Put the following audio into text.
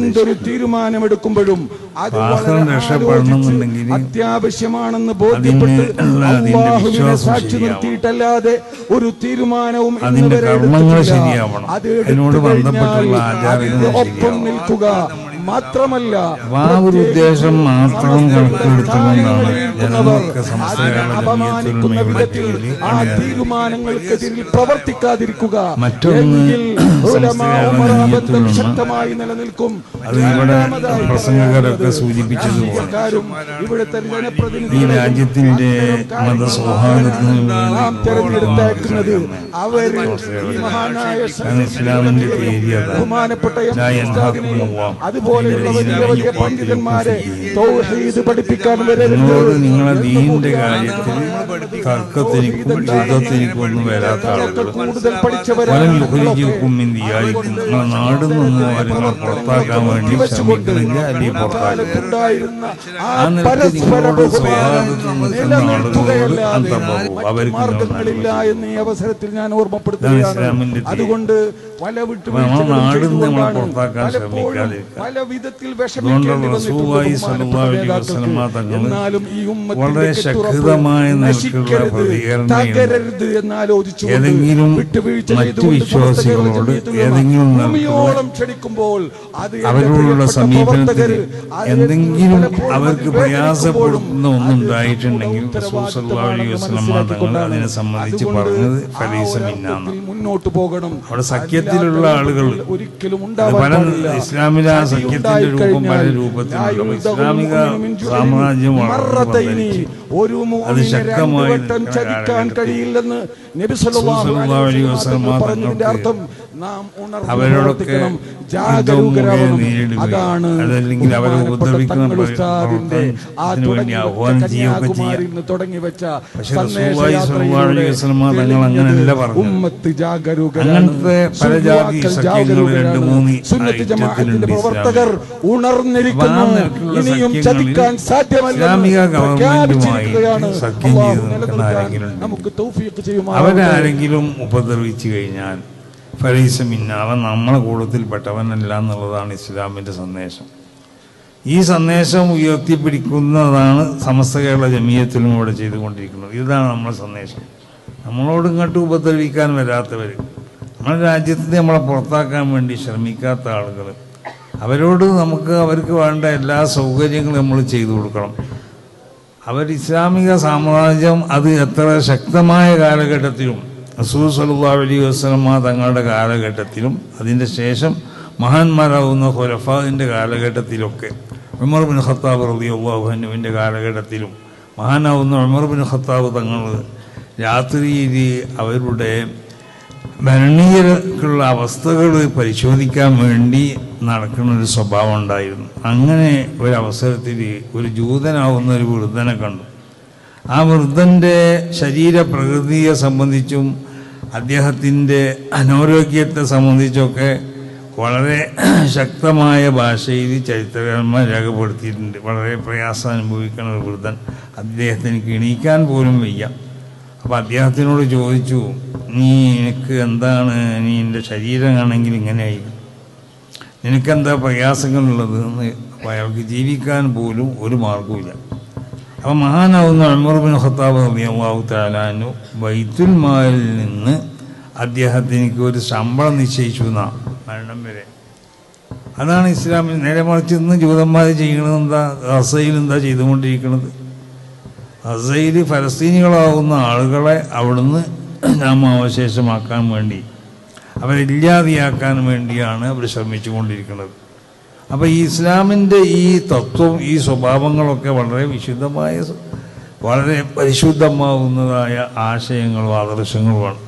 എന്തൊരു തീരുമാനമെടുക്കുമ്പോഴും അത് അത്യാവശ്യമാണെന്ന് ബോധ്യപ്പെട്ട് അല്ലാഹുവിനെ സാക്ഷി നിർത്തിയിട്ടല്ലാതെ ഒരു തീരുമാനവും ഒപ്പം നിൽക്കുക മാത്രമല്ല ഉദ്ദേശം മാത്രം കണക്കെടുത്തുകൊണ്ടാണ് ജനങ്ങൾക്ക് അപമാനിക്കുന്ന വിധത്തിൽ ആ തീരുമാനങ്ങൾക്കെതിരിൽ പ്രവർത്തിക്കാതിരിക്കുക. മറ്റൊന്ന് ശക്തമായി നിലനിൽക്കും. പ്രസംഗകരൊക്കെ സൂചിപ്പിച്ചതുപോലെ ഈ രാജ്യത്തിന്റെ മതസൗഹാർദ്ദത്തിന് തെരഞ്ഞെടുത്തേക്കുന്നത് അവര് ഇസ്ലാമിന്റെ പേര് ബഹുമാനപ്പെട്ട അതുപോലെയുള്ള വലിയ വലിയ പണ്ഡിതന്മാരെ തൗഹീദ് പഠിപ്പിക്കാൻ നിങ്ങളോട് നിങ്ങളെ ദീനിന്റെ കാര്യത്തിൽ തർക്കത്തിനിക്കും യുദ്ധത്തിനിക്കും ഒന്നും വരാത്ത ആളുകൾ നാട് നിന്ന് നിങ്ങളെ പുറത്താക്കാൻ വേണ്ടി ശ്രമിക്കുന്നില്ല, അല്ലെങ്കിൽ പുറത്താക്കുന്നില്ല. ആ നിലയ്ക്ക് നിങ്ങളോട് സൗഹാർദ്ദത്തിൽ നിൽക്കുന്ന ആളുകളോട് അവർക്ക് എന്ന് ഈ അവസരത്തിൽ ഞാൻ ഓർമ്മപ്പെടുത്തുകയാണ്. അതുകൊണ്ട് പല നാട് നമ്മളെ പുറത്താക്കാൻ ശ്രമിക്കാതെ വളരെ ശക്തമായ നിലക്കുള്ള പ്രതികരണം ഏതെങ്കിലും മറ്റു വിശ്വാസികളോട് ഏതെങ്കിലും അവരോടുള്ള സമീപനത്തിൽ എന്തെങ്കിലും അവർക്ക് പ്രയാസപ്പെടുന്ന ഒന്നുണ്ടായിട്ടുണ്ടെങ്കിൽ റസൂൽ സല്ലല്ലാഹു അലൈഹി വസല്ലം തങ്ങൾ അതിനെ സംബന്ധിച്ച് പറഞ്ഞത് ഫലീസമിന്നാണ്. മുന്നോട്ട് പോകണം. അവിടെ സഖ്യത്തിലുള്ള ആളുകൾ പല ഇസ്ലാമിക സഖ്യത്തിന്റെ രൂപം പല രൂപത്തിലുള്ള ഇസ്ലാമിക സാമ്രാജ്യം അത് ശക്തമായി കഴിയില്ലെന്ന് നബി സല്ലല്ലാഹു അലൈഹി വസല്ലം പറഞ്ഞതിന്റെ അർത്ഥം നാം അവരോടൊക്കെ അതാണ്. അതല്ലെങ്കിൽ അവരെ ഉപദ്രവിക്കുന്ന തുടങ്ങി വെച്ച അങ്ങനെയല്ല പറഞ്ഞു. അങ്ങനത്തെ പല ജാതി സഖ്യങ്ങൾ 2-3 പ്രവർത്തകർ ഉണർന്നിരിക്കുന്നു. ഇനിയും ചതിക്കാൻ സാധ്യമല്ല. ഇസ്ലാമിക ഗവൺമെന്റുമായി സഖ്യം ചെയ്ത് നിൽക്കുന്ന ആരെങ്കിലും അവരാരെങ്കിലും ഉപദ്രവിച്ചു കഴിഞ്ഞാൽ ഫലീസമിന്ന അവൻ നമ്മളെ കൂട്ടത്തിൽപ്പെട്ടവനല്ല എന്നുള്ളതാണ് ഇസ്ലാമിൻ്റെ സന്ദേശം. ഈ സന്ദേശം ഉയർത്തിപ്പിടിക്കുന്നതാണ് സമസ്ത കേരള ജമിയത്തിലും ഇവിടെ ചെയ്തുകൊണ്ടിരിക്കുന്നത്. ഇതാണ് നമ്മുടെ സന്ദേശം. നമ്മളോട് ഇങ്ങോട്ട് ഉപദ്രവിക്കാൻ വരാത്തവർ, നമ്മുടെ രാജ്യത്ത് നമ്മളെ പുറത്താക്കാൻ വേണ്ടി ശ്രമിക്കാത്ത ആളുകൾ, അവരോട് അവർക്ക് വേണ്ട എല്ലാ സൗകര്യങ്ങളും നമ്മൾ ചെയ്തു കൊടുക്കണം. ഇസ്ലാമിക സാമ്രാജ്യം അത് എത്ര ശക്തമായ കാലഘട്ടത്തിലും റസൂൽ സല്ലല്ലാഹു അലൈഹി വസല്ലം തങ്ങളുടെ കാലഘട്ടത്തിലും അതിൻ്റെ ശേഷം മഹാന്മാരാവുന്ന ഖുലഫാഇൻ്റെ കാലഘട്ടത്തിലൊക്കെ ഉമർ ബിൻ ഖത്താബ് റളിയല്ലാഹു അൻഹുവിൻ്റെ കാലഘട്ടത്തിലും മഹാനാവുന്ന ഉമർ ബിൻ ഖത്താബ് തങ്ങൾ രാത്രിയിൽ അവരുടെ ഭരണീയർക്കുള്ള അവസ്ഥകൾ പരിശോധിക്കാൻ വേണ്ടി നടക്കുന്നൊരു സ്വഭാവം ഉണ്ടായിരുന്നു. അങ്ങനെ ഒരവസരത്തിൽ ഒരു ജൂതനാവുന്ന ഒരു വൃദ്ധനെ കണ്ടു. ആ വൃദ്ധൻ്റെ ശരീരപ്രകൃതിയെ സംബന്ധിച്ചും അദ്ദേഹത്തിൻ്റെ അനാരോഗ്യത്തെ സംബന്ധിച്ചൊക്കെ വളരെ ശക്തമായ ഭാഷയിൽ ചരിത്രകാരന്മാർ രേഖപ്പെടുത്തിയിട്ടുണ്ട്. വളരെ പ്രയാസം അനുഭവിക്കുന്ന ഒരു വൃദ്ധൻ, അദ്ദേഹത്തിന് എണീക്കാൻ പോലും വയ്യ. അപ്പോൾ അദ്ദേഹത്തിനോട് ചോദിച്ചു, നിനക്ക് എന്താണ്, എൻ്റെ ശരീരമാണെങ്കിൽ ഇങ്ങനെയായി, നിനക്കെന്താ പ്രയാസങ്ങളുള്ളത് എന്ന്. അപ്പോൾ അയാൾക്ക് ജീവിക്കാൻ പോലും ഒരു മാർഗവുമില്ല. അപ്പോൾ മഹാനാവുന്ന ഉമർ ബിൻ ഖത്താബ് റളിയല്ലാഹു തആല അൻഹു ബൈത്തുൽ മാലിൽ നിന്ന് അദ്ദേഹത്തിന് ഒരു ശമ്പളം നിശ്ചയിച്ചു എന്നാ മരണം വരെ. അതാണ് ഇസ്ലാമിൽ. നേരെ മറിച്ച് ഇന്ന് ജൂതന്മാർ ചെയ്യണത് എന്താ? ഗസയിൽ എന്താ ചെയ്തുകൊണ്ടിരിക്കുന്നത്? ഗസയിൽ ഫലസ്തീനികളാവുന്ന ആളുകളെ അവിടുന്ന് നാമാവശേഷമാക്കാൻ വേണ്ടി, അവരില്ലാതെയാക്കാൻ വേണ്ടിയാണ് അവർ ശ്രമിച്ചുകൊണ്ടിരിക്കുന്നത്. അപ്പോൾ ഈ ഇസ്ലാമിൻ്റെ ഈ തത്വം, ഈ സ്വഭാവങ്ങളൊക്കെ വളരെ വിശുദ്ധമായ, വളരെ പരിശുദ്ധമാവുന്നതായ ആശയങ്ങളും ആദർശങ്ങളുമാണ്.